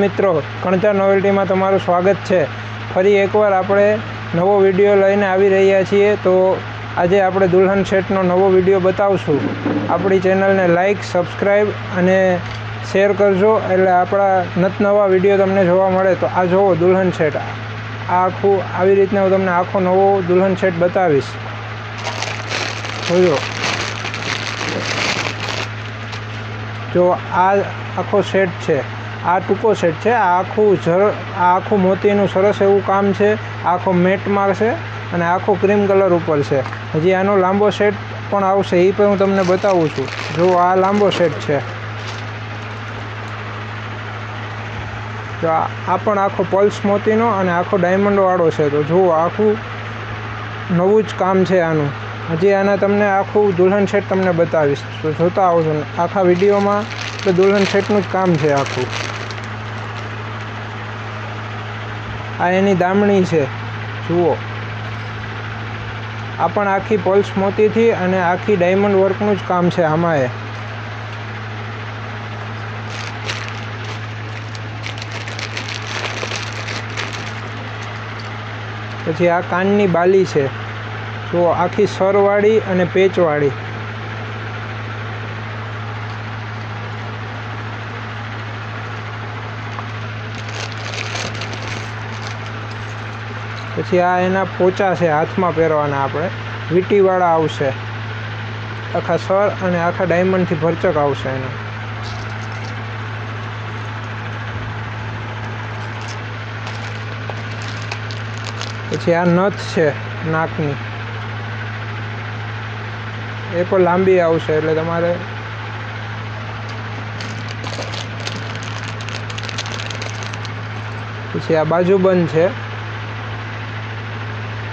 મિત્રો, કણચર નોવેલ્ટીમાં તમારું સ્વાગત છે। ફરી એકવાર આપણે નવો વિડીયો લઈને આવી રહ્યા છીએ। તો આજે આપણે દુલ્હન સેટનો નવો વિડીયો બતાવશું। આપણી ચેનલને લાઇક, સબસ્ક્રાઈબ અને શેર કરજો, એટલે આપણા નવા વિડીયો તમને જોવા મળે। તો આ જુઓ દુલ્હન સેટ, આ આખું આવી રીતના હું તમને આખો નવો દુલ્હન સેટ બતાવીશ। જોજો, જો આ આખો સેટ છે, આ ટૂંકો સેટ છે। આ આખું મોતીનું સરસ એવું કામ છે। આખો મેટમાં છે અને આખો ક્રીમ કલર ઉપર છે। હજી આનો લાંબો સેટ પણ આવશે, એ પણ હું તમને બતાવું છું। જો આ લાંબો સેટ છે, તો આ પણ આખો પલ્સ મોતીનો અને આખો ડાયમંડવાળો છે। તો જુઓ, આખું નવું જ કામ છે આનું। હજી આના તમને આખું દુલ્હન સેટ તમને બતાવીશ, તો જોતા આવજો આખા વિડીયોમાં। તો દુલ્હન સેટનું જ કામ છે આખું। આ એની દામણી છે, જુઓ। આ પણ આખી પલ્સ મોતીથી અને આખી ડાયમંડ વર્કનું જ કામ છે આમાં। પછી આ કાનની બાલી છે, જુઓ, આખી સરવાળી અને પેચવાળી। પછી આ એના પોચા છે, હાથમાં પહેરવાના, આપણે વીંટીવાળા આવશે। આખા સર અને આખા ડાયમંડથી ભરચક આવશે એના। પછી આ નથ છે નાકની, એ પણ લાંબી આવશે, એટલે તમારે પછી આ બાજુબંધ છે,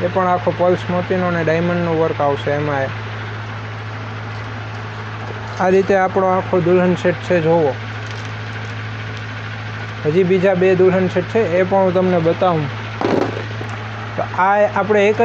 એ પણ આખો પલ્સ મોતીનો અને ડાયમંડનું વર્ક આવશે એમાં। આ રીતે આપણો આખો દુલ્હન સેટ છે, જોવો। હજી બીજા બે દુલ્હન સેટ છે, એ પણ હું તમને બતાવું। તો આ આપણે એક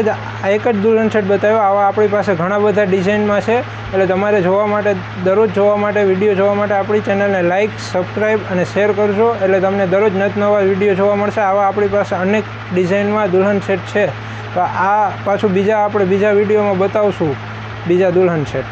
જ દુલ્હન સેટ બતાવ્યો। આવા આપણી પાસે ઘણા બધા ડિઝાઇનમાં છે, એટલે તમારે જોવા માટે, દરરોજ જોવા માટે, વિડીયો જોવા માટે આપણી ચેનલને લાઇક, સબસ્ક્રાઈબ અને શેર કરજો, એટલે તમને દરરોજ નવા વિડીયો જોવા મળશે। આવા આપણી પાસે અનેક ડિઝાઇનમાં દુલ્હન સેટ છે। તો આ પાછું આપણે બીજા વિડીયોમાં બતાવશું બીજા દુલ્હન સેટ।